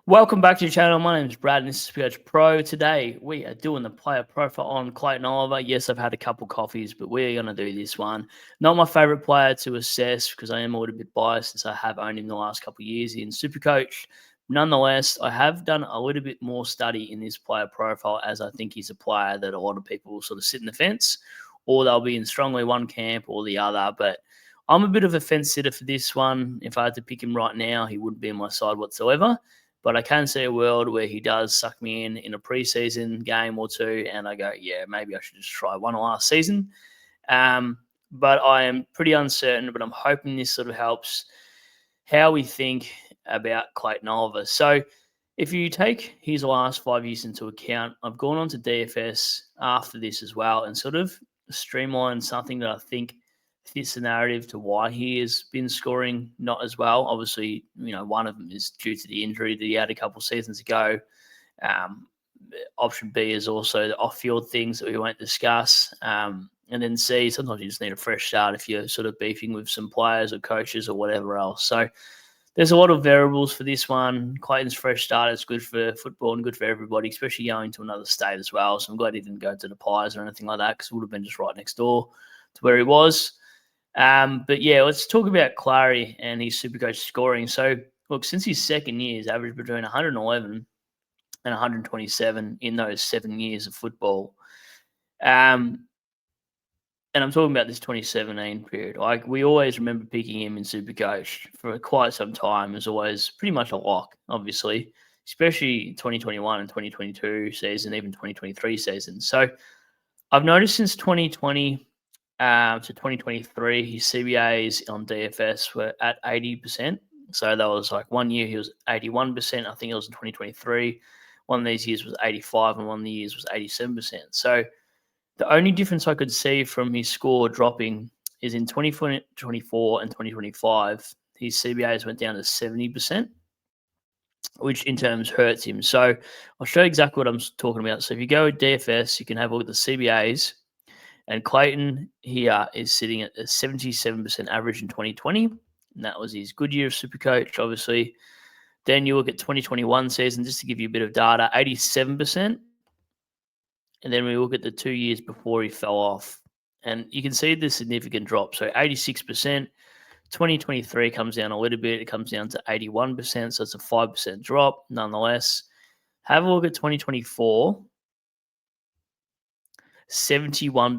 Welcome back to the channel. My name is Brad and this is Supercoach Pro. Today we are doing the player profile on Clayton. Yes, I've had a couple coffees, but we're going to do this one. Not my favourite player to assess because I am a little bit biased since I have owned him the last couple of years in Supercoach. Nonetheless, I have done a little bit more study in this player profile as I think he's a player that a lot of people will sort of sit in the fence or they'll be in strongly one camp or the other. But I'm a bit of a fence sitter for this one. If I had to pick him right now, he wouldn't be on my side whatsoever. But I can see a world where he does suck me in a preseason game or two, and I go, yeah, maybe I should just try one last season. But I am pretty uncertain, but I'm hoping this sort of helps how we think about Clayton Oliver. So if you take his last 5 years into account, I've gone on to DFS after this as well and sort of streamlined something that I think fits the narrative to why he has been scoring not as well. Obviously, one of them is due to the injury that he had a couple of seasons ago. Option B is also the off-field things that we won't discuss. And then C, sometimes you just need a fresh start if you're sort of beefing with some players or coaches or whatever else. So there's a lot of variables for this one. Clayton's fresh start is good for football and good for everybody, especially going to another state as well. So I'm glad he didn't go to the Pies or anything like that because it would have been just right next door to where he was. But yeah, let's talk about Clarry and his Supercoach scoring. So look, since his second year, he's averaged between 111 and 127 in those 7 years of football. And I'm talking about this 2017 period. Like, we always remember picking him in Supercoach for quite some time. As always pretty much a lock, obviously, especially 2021 and 2022 season, even 2023 season. So I've noticed since 2020 to 2023, his CBAs on DFS were at 80%. So that was like 1 year he was 81%. I think it was in 2023. One of these years was 85 and one of the years was 87%. So the only difference I could see from his score dropping is in 2024 and 2025, his CBAs went down to 70%, which in terms hurts him. So I'll show you exactly what I'm talking about. So if you go with DFS, you can have a look at the CBAs. And Clayton here is sitting at a 77% average in 2020. And that was his good year of Supercoach, obviously. Then you look at 2021 season, just to give you a bit of data, 87%. And then we look at the 2 years before he fell off. And you can see the significant drop. So 86%, 2023 comes down a little bit. It comes down to 81%. So it's a 5% drop nonetheless. Have a look at 2024. 71%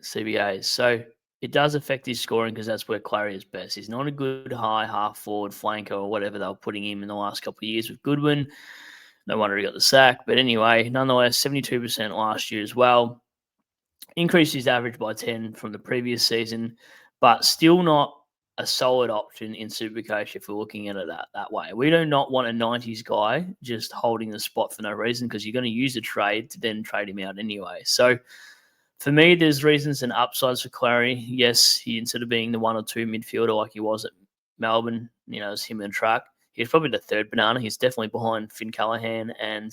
CBAs. So it does affect his scoring because that's where Clarry is best. He's not a good high half forward flanker or whatever they were putting him in the last couple of years with Goodwin. No wonder he got the sack. But anyway, nonetheless, 72% last year as well. Increased his average by 10 from the previous season, but still not a solid option in Supercoach if we're looking at it that way. We do not want a 90s guy just holding the spot for no reason because you're going to use a trade to then trade him out anyway. So for me, there's reasons and upsides for Clarry. Yes, he, instead of being the 1 or 2 midfielder like he was at Melbourne, it's him and Truck. He's probably the third banana. He's definitely behind Finn Callaghan and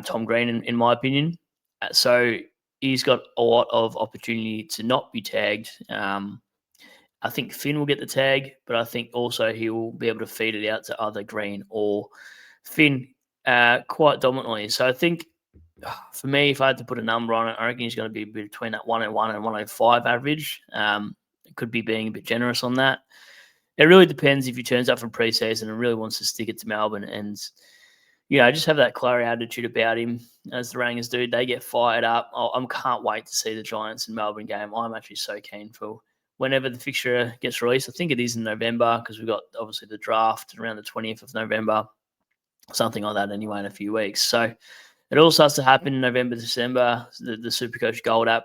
Tom Green, in my opinion. So he's got a lot of opportunity to not be tagged. I think Finn will get the tag, but I think also he will be able to feed it out to either Green or Finn quite dominantly. So I think for me, if I had to put a number on it, I reckon he's going to be between that 101 and 105 average. It could be being a bit generous on that. It really depends if he turns up from preseason and really wants to stick it to Melbourne and, just have that Clarry attitude about him. As the Rangers do, they get fired up. I can't wait to see the Giants and Melbourne game. I'm actually so keen for whenever the fixture gets released. I think it is in November because we've got obviously the draft around the 20th of November, something like that anyway in a few weeks. So it all starts to happen in November, December. The Supercoach Gold app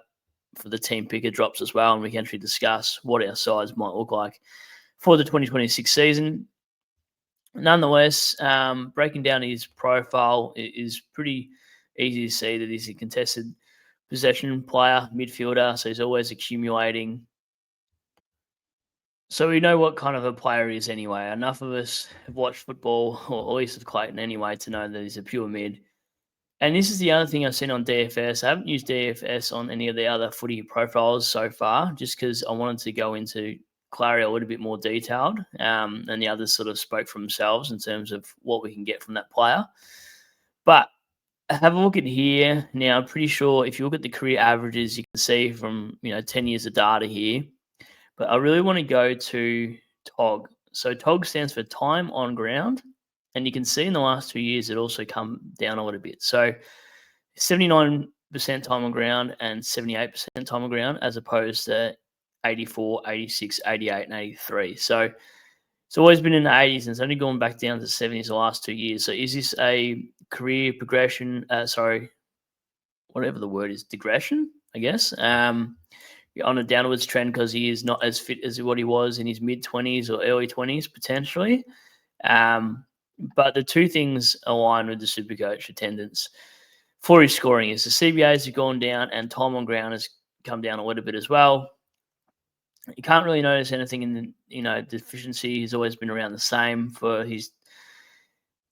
for the team picker drops as well, and we can actually discuss what our sides might look like for the 2026 season. Nonetheless, breaking down his profile is pretty easy to see that he's a contested possession player, midfielder, so he's always accumulating. So we know what kind of a player he is anyway. Enough of us have watched football, or at least of Clayton anyway, to know that he's a pure mid. And this is the other thing I've seen on DFS. I haven't used DFS on any of the other footy profiles so far, just because I wanted to go into Clarry a little bit more detailed, and the others sort of spoke for themselves in terms of what we can get from that player. But have a look at here. Now, I'm pretty sure if you look at the career averages, you can see from 10 years of data here. But I really want to go to TOG. So TOG stands for time on ground. And you can see in the last 2 years, it also come down a little bit. So 79% time on ground and 78% time on ground, as opposed to 84, 86, 88, and 83. So it's always been in the 80s, and it's only gone back down to 70s the last 2 years. So is this a career progression? Whatever the word is, digression, I guess. On a downwards trend because he is not as fit as what he was in his mid-20s or early 20s, potentially. But the two things align with the Supercoach attendance for his scoring is the CBAs have gone down and time on ground has come down a little bit as well. You can't really notice anything in the deficiency. He's always been around the same for his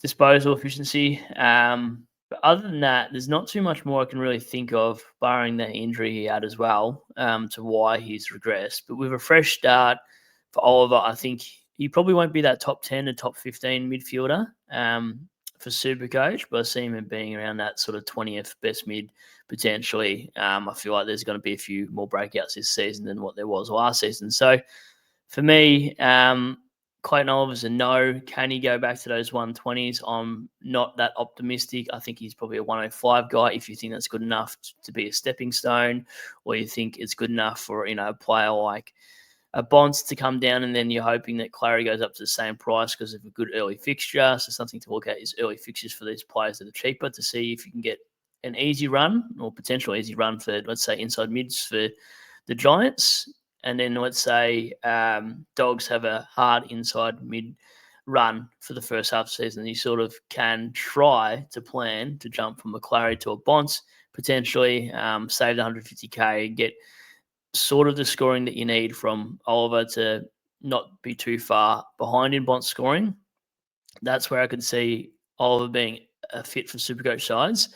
disposal efficiency. But other than that, there's not too much more I can really think of, barring the injury he had as well, to why he's regressed. But with a fresh start for Oliver, I think he probably won't be that top 10 to top 15 midfielder for Supercoach, but I see him being around that sort of 20th best mid potentially. I feel like there's going to be a few more breakouts this season than what there was last season. So for me, Clayton Oliver's a no. Can he go back to those 120s? I'm not that optimistic. I think he's probably a 105 guy if you think that's good enough to be a stepping stone, or you think it's good enough for a player like a Bonds to come down, and then you're hoping that Clarry goes up to the same price because of a good early fixture. So something to look at is early fixtures for these players that are cheaper to see if you can get an easy run or potential easy run for, let's say, inside mids for the Giants. And then let's say Dogs have a hard inside mid run for the first half of the season. You sort of can try to plan to jump from a Clarry to a Bonds, potentially save the 150K, get sort of the scoring that you need from Oliver to not be too far behind in Bonds scoring. That's where I could see Oliver being a fit for Supercoach sides.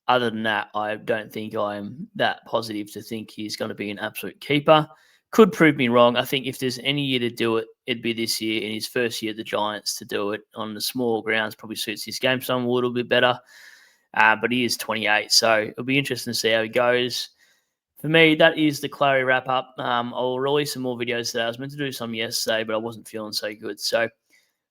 Other than that, I don't think I'm that positive to think he's going to be an absolute keeper. Could prove me wrong. I think if there's any year to do it, it'd be this year, in his first year at the Giants, to do it on the small grounds. Probably suits his game style a little bit better. But he is 28, so it'll be interesting to see how he goes. For me, that is the Clarry wrap-up. I'll release some more videos today. I was meant to do some yesterday, but I wasn't feeling so good. So,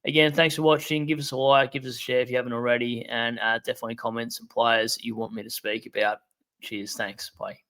again, thanks for watching. Give us a like, give us a share if you haven't already, and definitely comment some players you want me to speak about. Cheers. Thanks. Bye.